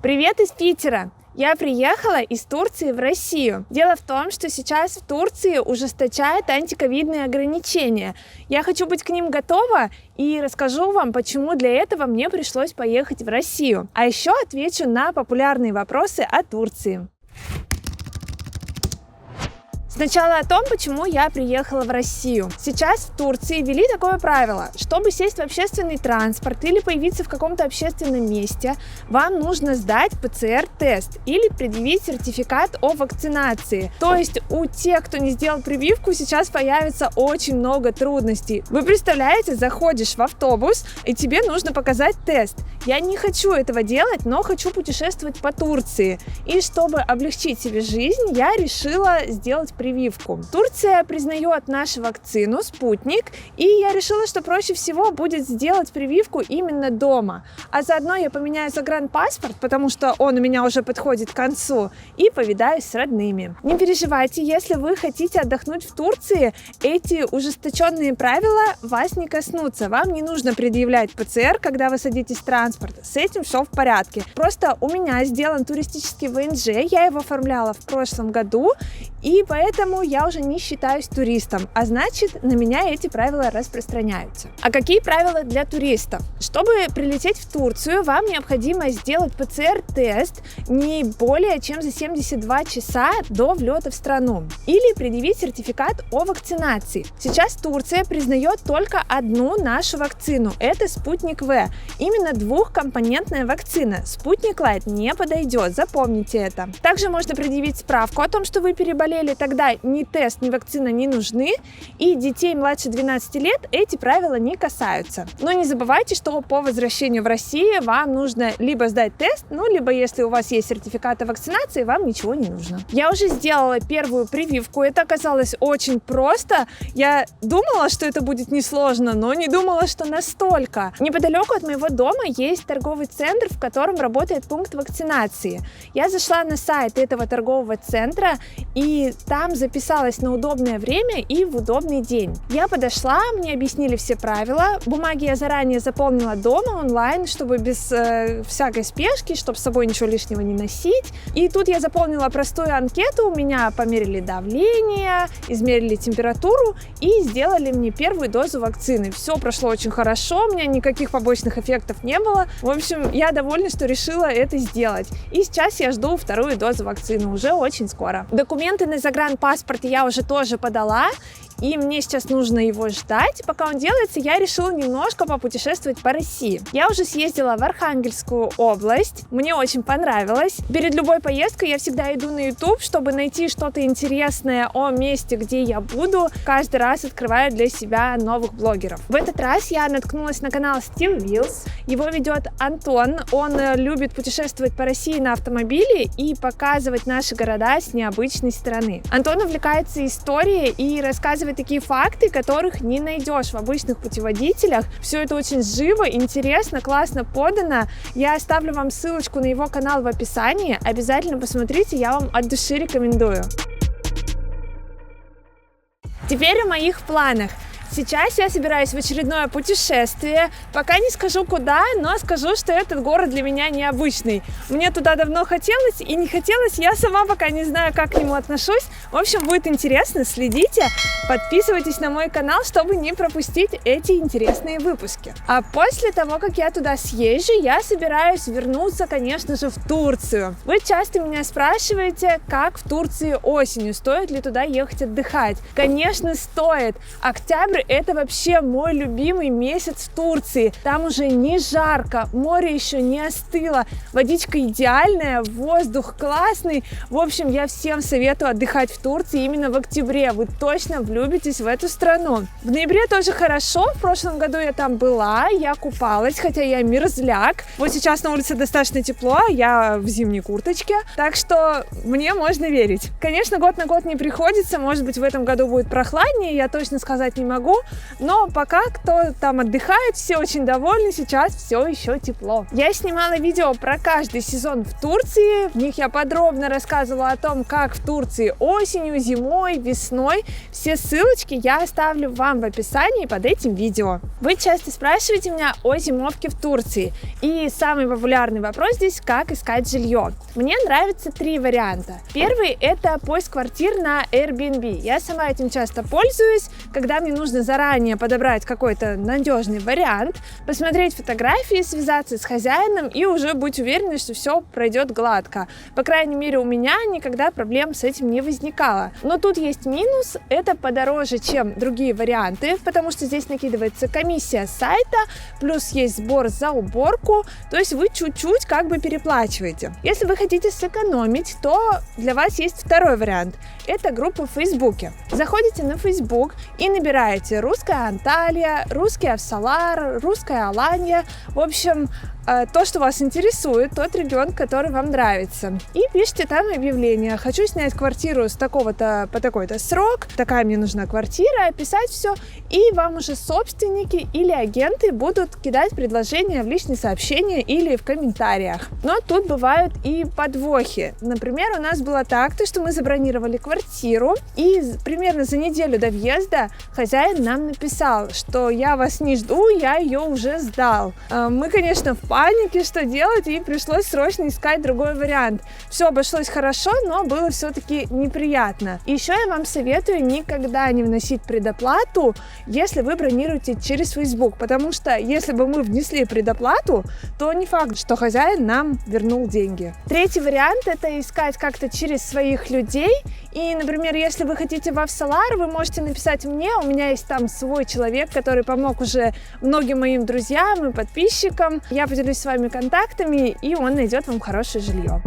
Привет из Питера! Я приехала из Турции в Россию. Дело в том, что сейчас в Турции ужесточают антиковидные ограничения. Я хочу быть к ним готова и расскажу вам, почему для этого мне пришлось поехать в Россию. А еще отвечу на популярные вопросы о Турции. Сначала о том, почему я приехала в Россию. Сейчас в Турции ввели такое правило: чтобы сесть в общественный транспорт или появиться в каком-то общественном месте, вам нужно сдать ПЦР-тест или предъявить сертификат о вакцинации. То есть у тех, кто не сделал прививку, сейчас появится очень много трудностей. Вы представляете, заходишь в автобус, и тебе нужно показать тест. Я не хочу этого делать, но хочу путешествовать по Турции. И чтобы облегчить себе жизнь, я решила сделать прививку. Турция признает нашу вакцину «Спутник», и я решила, что проще всего будет сделать прививку именно дома. А заодно я поменяю загранпаспорт, потому что он у меня уже подходит к концу, и повидаюсь с родными. Не переживайте, если вы хотите отдохнуть в Турции, эти ужесточенные правила вас не коснутся. Вам не нужно предъявлять ПЦР, когда вы садитесь в транспорт. С этим все в порядке. Просто у меня сделан туристический ВНЖ, я его оформляла в прошлом году, и поэтому я уже не считаюсь туристом, а значит, на меня эти правила распространяются. А какие правила для туристов? Чтобы прилететь в Турцию, вам необходимо сделать ПЦР-тест не более чем за 72 часа до влета в страну или предъявить сертификат о вакцинации. Сейчас Турция признает только одну нашу вакцину, это Спутник В. Именно двухкомпонентная вакцина. Спутник Лайт не подойдет, запомните это. Также можно предъявить справку о том, что вы переболели, тогда ни тест, ни вакцина не нужны, и детей младше 12 лет эти правила не касаются. Но не забывайте, что по возвращению в Россию вам нужно либо сдать тест, либо если у вас есть сертификат о вакцинации, вам ничего не нужно. Я уже сделала первую прививку, это оказалось очень просто. Я думала, что это будет несложно, но не думала, что настолько. Неподалеку от моего дома есть торговый центр, в котором работает пункт вакцинации. Я зашла на сайт этого торгового центра и там записалась на удобное время и в удобный день. Я подошла, мне объяснили все правила. Бумаги я заранее заполнила дома, онлайн, чтобы без всякой спешки, чтобы с собой ничего лишнего не носить. И тут я заполнила простую анкету, у меня померили давление, измерили температуру и сделали мне первую дозу вакцины. Все прошло очень хорошо, у меня никаких побочных эффектов не было. В общем, я довольна, что решила это сделать. И сейчас я жду вторую дозу вакцины, уже очень скоро. Документы на загранпаспорт я уже тоже подала, и мне сейчас нужно его ждать. Пока он делается, я решила немножко попутешествовать по России. Я уже съездила в Архангельскую область, мне очень понравилось. Перед любой поездкой я всегда иду на YouTube, чтобы найти что-то интересное о месте, где я буду. Каждый раз открываю для себя новых блогеров. В этот раз я наткнулась на канал Steel Wheels. Его ведет Антон. Он любит путешествовать по России на автомобиле и показывать наши города с необычной стороны. Антон увлекается историей и рассказывает такие факты, которых не найдешь в обычных путеводителях. Все это очень живо, интересно, классно подано. Я оставлю вам ссылочку на его канал в описании. Обязательно посмотрите, я вам от души рекомендую. Теперь о моих планах. Сейчас я собираюсь в очередное путешествие. Пока не скажу куда, но скажу, что этот город для меня необычный. Мне туда давно хотелось и не хотелось, я сама пока не знаю, как к нему отношусь. В общем, будет интересно, следите, подписывайтесь на мой канал, чтобы не пропустить эти интересные выпуски. А после того, как я туда съезжу, я собираюсь вернуться, конечно же, в Турцию. Вы часто меня спрашиваете, как в Турции осенью, стоит ли туда ехать отдыхать. Конечно, стоит. Октябрь — это вообще мой любимый месяц в Турции. Там уже не жарко, море еще не остыло, водичка идеальная, воздух классный. В общем, я всем советую отдыхать в Турции именно в октябре. Вы точно влюбитесь в эту страну. В ноябре тоже хорошо. В прошлом году я там была, я купалась, хотя я мерзляк. Вот сейчас на улице достаточно тепло, я в зимней курточке. Так что мне можно верить. Конечно, год на год не приходится. Может быть, в этом году будет прохладнее, я точно сказать не могу. снегу, но пока кто там отдыхает, все очень довольны, сейчас все еще тепло. Я снимала видео про каждый сезон в Турции, в них я подробно рассказывала о том, как в Турции осенью, зимой, весной. Все ссылочки я оставлю вам в описании под этим видео. Вы часто спрашиваете меня о зимовке в Турции, и самый популярный вопрос здесь: как искать жилье. Мне нравятся 3 варианта. Первый — это поиск квартир на Airbnb. Я сама этим часто пользуюсь, когда мне нужно заранее подобрать какой-то надежный вариант, посмотреть фотографии, связаться с хозяином и уже быть уверенной, что все пройдет гладко. По крайней мере, у меня никогда проблем с этим не возникало. Но тут есть минус: это подороже, чем другие варианты, потому что здесь накидывается комиссия с сайта, плюс есть сбор за уборку, то есть вы чуть-чуть как бы переплачиваете. Если вы хотите сэкономить, то для вас есть второй вариант. Это группа в Фейсбуке. Заходите на Facebook и набираете «Русская Анталия», «Русский Авсалар», «Русская Аланья». В общем, то, что вас интересует, тот регион, который вам нравится. И пишите там объявление: хочу снять квартиру с такого-то по такой-то срок, такая мне нужна квартира, описать все, и вам уже собственники или агенты будут кидать предложения в личные сообщения или в комментариях. Но тут бывают и подвохи. Например, у нас было так, что мы забронировали квартиру, и примерно за неделю до въезда хозяин нам написал, что я вас не жду, я ее уже сдал. Мы, конечно, в панике, что делать, и пришлось срочно искать другой вариант. Все обошлось хорошо, но было все-таки неприятно. И еще я вам советую никогда не вносить предоплату, если вы бронируете через Facebook, потому что если бы мы внесли предоплату, то не факт, что хозяин нам вернул деньги. Третий вариант — это искать как-то через своих людей. И, например, если вы хотите в Авсалар, вы можете написать мне, у меня есть там свой человек, который помог уже многим моим друзьям и подписчикам. Я поделюсь с вами контактами, и он найдет вам хорошее жилье.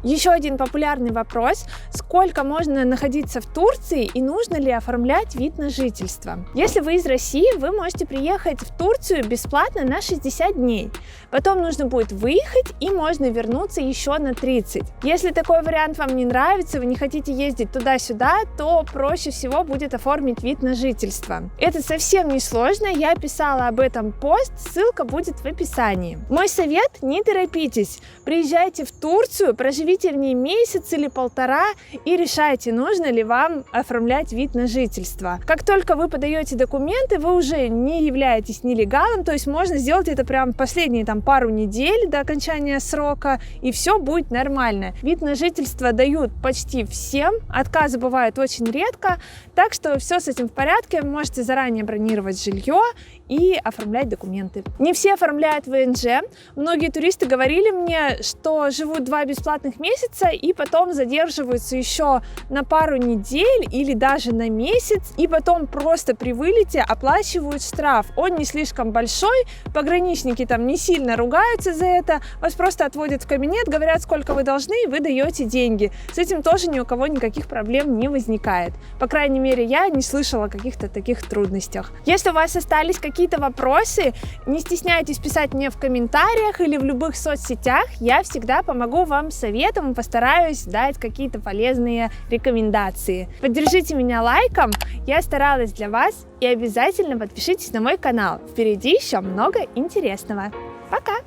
Еще один популярный вопрос: сколько можно находиться в Турции и нужно ли оформлять вид на жительство? Если вы из России, вы можете приехать в Турцию бесплатно на 60 дней. Потом нужно будет выехать, и можно вернуться еще на 30. Если такой вариант вам не нравится, вы не хотите ездить туда-сюда, то проще всего будет оформить вид на жительство. Это совсем не сложно, я писала об этом пост, ссылка будет в описании. Мой совет: не торопитесь, приезжайте в Турцию, проживите в ней месяц или полтора и решайте, нужно ли вам оформлять вид на жительство. Как только вы подаете документы, вы уже не являетесь нелегалом, то есть можно сделать это прям последние пару недель до окончания срока, и все будет нормально. Вид на жительство дают почти всем, отказы бывают очень редко, так что все с этим в порядке, вы можете заранее бронировать жилье и оформлять документы. Не все оформляют ВНЖ. Многие туристы говорили мне, что живут 2 бесплатных месяца и потом задерживаются еще на пару недель или даже на месяц, и потом просто при вылете оплачивают штраф. Он не слишком большой, пограничники там не сильно ругаются за это, вас просто отводят в кабинет, говорят, сколько вы должны, и вы даете деньги. С этим тоже ни у кого никаких проблем не возникает. По крайней мере, я не слышала о каких-то таких трудностях. Если у вас остались какие-то вопросы, не стесняйтесь писать мне в комментариях или в любых соцсетях, я всегда помогу вам советом и постараюсь дать какие-то полезные рекомендации. Поддержите меня лайком, я старалась для вас, и обязательно подпишитесь на мой канал, впереди еще много интересного. Пока!